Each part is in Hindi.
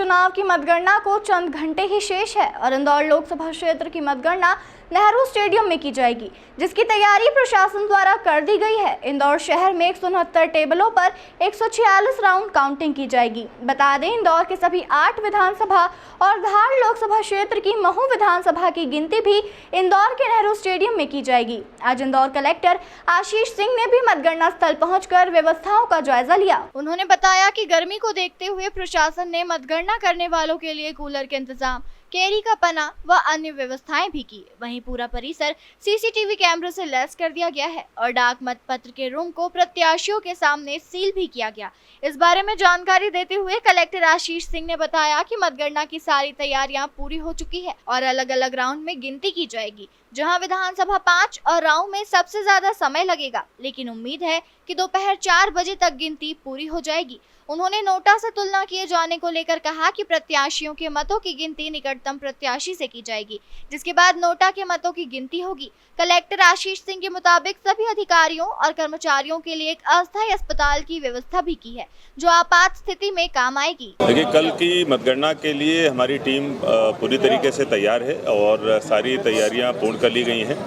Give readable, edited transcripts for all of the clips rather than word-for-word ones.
चुनाव की मतगणना को चंद घंटे ही शेष है और इंदौर लोकसभा क्षेत्र की मतगणना नेहरू स्टेडियम में की जाएगी, जिसकी तैयारी प्रशासन द्वारा कर दी गई है। इंदौर शहर में 169 टेबलों पर 146 राउंड काउंटिंग की जाएगी। बता दें, इंदौर के सभी 8 विधानसभा और धार लोकसभा क्षेत्र की महू विधानसभा की गिनती भी इंदौर के नेहरू स्टेडियम में की जाएगी। आज इंदौर कलेक्टर आशीष सिंह ने भी मतगणना स्थल पहुंचकर व्यवस्थाओं का जायजा लिया। उन्होंने बताया कि गर्मी को देखते हुए प्रशासन ने मतगणना करने वालों के लिए कूलर के इंतजाम, केरी का पना व अन्य व्यवस्थाएं भी की। वहीं पूरा परिसर सीसीटीवी कैमरे से लैस कर दिया गया है और डाक मतपत्र के रूम को प्रत्याशियों के सामने सील भी किया गया। इस बारे में जानकारी देते हुए कलेक्टर आशीष सिंह ने बताया कि मतगणना की सारी तैयारियां पूरी हो चुकी है और अलग अलग राउंड में गिनती की जाएगी। जहां विधानसभा 5 और राउंड में सबसे ज्यादा समय लगेगा, लेकिन उम्मीद है कि दोपहर 4 बजे तक गिनती पूरी हो जाएगी। उन्होंने नोटा से तुलना किए जाने को लेकर कहा कि प्रत्याशियों के मतों की गिनती निकटतम प्रत्याशी से की जाएगी, जिसके बाद नोटा के मतों की गिनती होगी। कलेक्टर आशीष सिंह के मुताबिक सभी अधिकारियों और कर्मचारियों के लिए एक अस्थायी अस्पताल की व्यवस्था भी की है, जो आपात स्थिति में काम आएगी। देखिए, कल की मतगणना के लिए हमारी टीम पूरी तरीके से तैयार है और सारी तैयारियां पूर्ण कर ली गई हैं।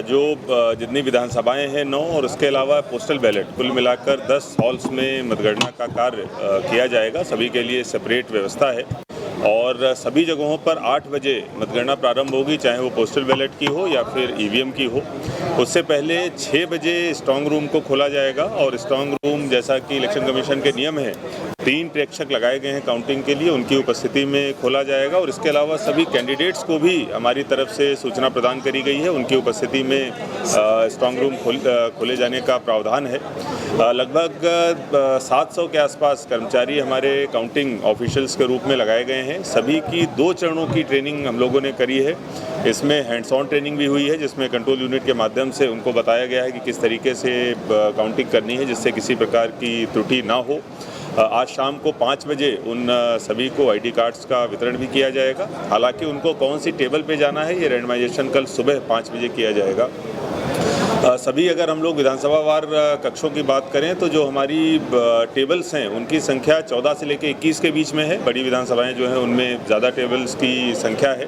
जो जितनी विधानसभाएं हैं 9 और उसके अलावा पोस्टल बैलेट कुल मिलाकर 10 हॉल्स में मतगणना का कार्य किया जाएगा। सभी के लिए सेपरेट व्यवस्था है और सभी जगहों पर 8 बजे मतगणना प्रारंभ होगी, चाहे वो पोस्टल बैलेट की हो या फिर ईवीएम की हो। उससे पहले 6 बजे स्ट्रांग रूम को खोला जाएगा और स्ट्रांग रूम, जैसा कि इलेक्शन कमीशन के नियम है, 3 प्रेक्षक लगाए गए हैं काउंटिंग के लिए, उनकी उपस्थिति में खोला जाएगा। और इसके अलावा सभी कैंडिडेट्स को भी हमारी तरफ से सूचना प्रदान करी गई है, उनकी उपस्थिति में स्ट्रांग रूम खोले जाने का प्रावधान है। लगभग 700 के आसपास कर्मचारी हमारे काउंटिंग ऑफिशियल्स के रूप में लगाए गए हैं। सभी की 2 चरणों की ट्रेनिंग हम लोगों ने करी है। इसमें हैंड्स ऑन ट्रेनिंग भी हुई है, जिसमें कंट्रोल यूनिट के माध्यम से उनको बताया गया है कि किस तरीके से काउंटिंग करनी है, जिससे किसी प्रकार की त्रुटि ना हो। आज शाम को 5 बजे उन सभी को आईडी कार्ड्स का वितरण भी किया जाएगा। हालांकि उनको कौन सी टेबल पे जाना है, ये रैंडमाइजेशन कल सुबह 5 बजे किया जाएगा। सभी, अगर हम लोग विधानसभा वार कक्षों की बात करें तो जो हमारी टेबल्स हैं उनकी संख्या 14 से लेकर 21 के बीच में है। बड़ी विधानसभाएं जो हैं उनमें ज़्यादा टेबल्स की संख्या है।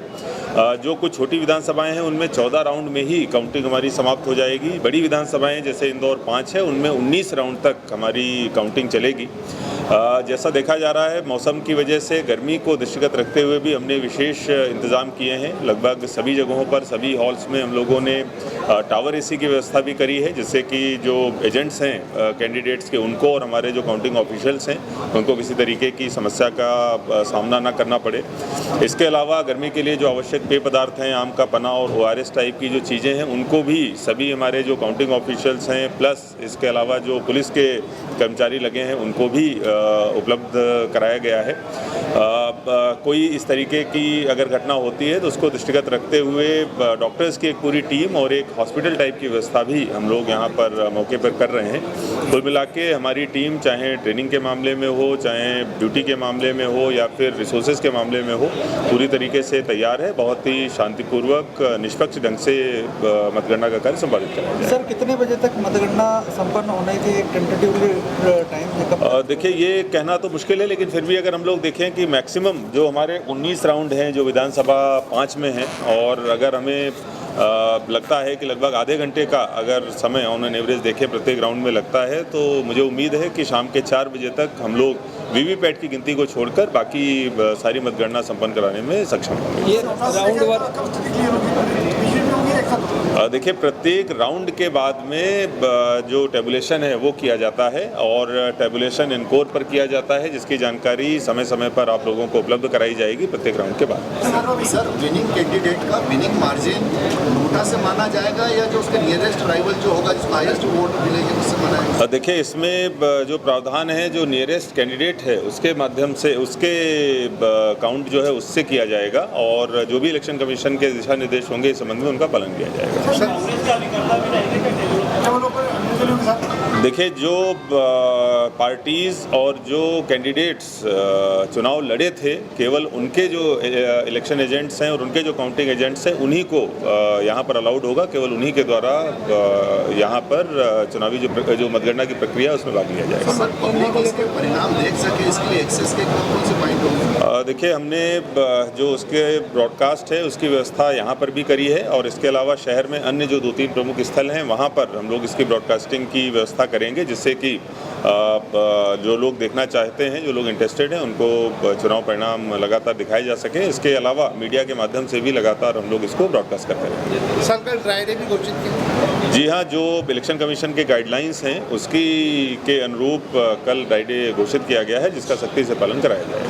जो कुछ छोटी विधानसभाएं हैं उनमें 14 राउंड में ही काउंटिंग हमारी समाप्त हो जाएगी। बड़ी विधानसभाएं जैसे इंदौर 5 है, उनमें 19 राउंड तक हमारी काउंटिंग चलेगी। जैसा देखा जा रहा है, मौसम की वजह से गर्मी को दृष्टिगत रखते हुए भी हमने विशेष इंतज़ाम किए हैं। लगभग सभी जगहों पर, सभी हॉल्स में हम लोगों ने टावर एसी की व्यवस्था भी करी है, जिससे कि जो एजेंट्स हैं कैंडिडेट्स के, उनको और हमारे जो काउंटिंग ऑफिशियल्स हैं उनको किसी तरीके की समस्या का सामना ना करना पड़े। इसके अलावा गर्मी के लिए जो आवश्यक पेय पदार्थ हैं, आम का पना और ORS टाइप की जो चीज़ें हैं, उनको भी सभी हमारे जो काउंटिंग ऑफिशियल्स हैं, प्लस इसके अलावा जो पुलिस के कर्मचारी लगे हैं, उनको भी उपलब्ध कराया गया है। कोई इस तरीके की अगर घटना होती है तो उसको दृष्टिगत रखते हुए डॉक्टर्स की एक पूरी टीम और एक हॉस्पिटल टाइप की व्यवस्था भी हम लोग यहाँ पर मौके पर कर रहे हैं। कुल मिला के हमारी टीम, चाहे ट्रेनिंग के मामले में हो, चाहे ड्यूटी के मामले में हो या फिर रिसोर्सेज के मामले में हो, पूरी तरीके से तैयार है। बहुत ही शांतिपूर्वक, निष्पक्ष ढंग से मतगणना का कार्य संपादित कराया जाए। सर, कितने बजे तक मतगणना संपन्न होने की एक टेंटेटिवली टाइम? देखिए, ये कहना तो मुश्किल है, लेकिन फिर भी अगर हम लोग देखें कि मैक्सिमम जो हमारे 19 राउंड हैं जो विधानसभा 5 में हैं, और अगर हमें लगता है कि लगभग आधे घंटे का अगर समय ऑन एन एवरेज देखें प्रत्येक राउंड में लगता है, तो मुझे उम्मीद है कि शाम के 4 बजे तक हम लोग वीवीपैट की गिनती को छोड़कर बाकी सारी मतगणना संपन्न कराने में सक्षम होंगे। ये राउंड देखिए, प्रत्येक राउंड के बाद में जो टेबुलेशन है वो किया जाता है और टेबुलेशन इनकोर पर किया जाता है, जिसकी जानकारी समय समय पर आप लोगों को उपलब्ध कराई जाएगी प्रत्येक राउंड के बाद। सर, विनिंग कैंडिडेट का विनिंग मार्जिन नोटा से माना जाएगा या जो उसके नियरेस्ट राइवल जो होगा, जिसको हाईएस्ट वोट मिलेगी, उससे माना जाएगा? देखिए, इसमें जो प्रावधान है, जो नियरेस्ट कैंडिडेट है उसके माध्यम से, उसके काउंट जो है उससे किया जाएगा और जो भी इलेक्शन कमीशन के दिशा निर्देश होंगे इस संबंध में उनका पालन किया जाएगा। देखिए, जो पार्टीज़ और जो कैंडिडेट्स चुनाव लड़े थे, केवल उनके जो इलेक्शन एजेंट्स हैं और उनके जो काउंटिंग एजेंट्स हैं, उन्हीं को यहाँ पर अलाउड होगा। केवल उन्हीं के द्वारा यहाँ पर चुनावी जो मतगणना की प्रक्रिया है उसमें भाग लिया जाएगा। सर, पब्लिक इसके परिणाम देख सके, इसके लिए एक्सेस के कौन से पॉइंट होंगे? देखिए, हमने जो उसके ब्रॉडकास्ट है उसकी व्यवस्था यहाँ पर भी करी है, और इसके अलावा शहर में अन्य जो 2-3 प्रमुख स्थल हैं वहाँ पर हम लोग इसकी ब्रॉडकास्टिंग की व्यवस्था करेंगे, जिससे कि जो लोग देखना चाहते हैं, जो लोग इंटरेस्टेड हैं, उनको चुनाव परिणाम लगातार दिखाए जा सके। इसके अलावा मीडिया के माध्यम से भी लगातार हम लोग इसको ब्रॉडकास्ट करते रहेंगे। सर, कल ड्राई डे भी घोषित किया? जी हाँ, जो इलेक्शन कमीशन के गाइडलाइंस हैं उसकी के अनुरूप कल ड्राई डे घोषित किया गया है, जिसका सख्ती से पालन कराया जाएगा।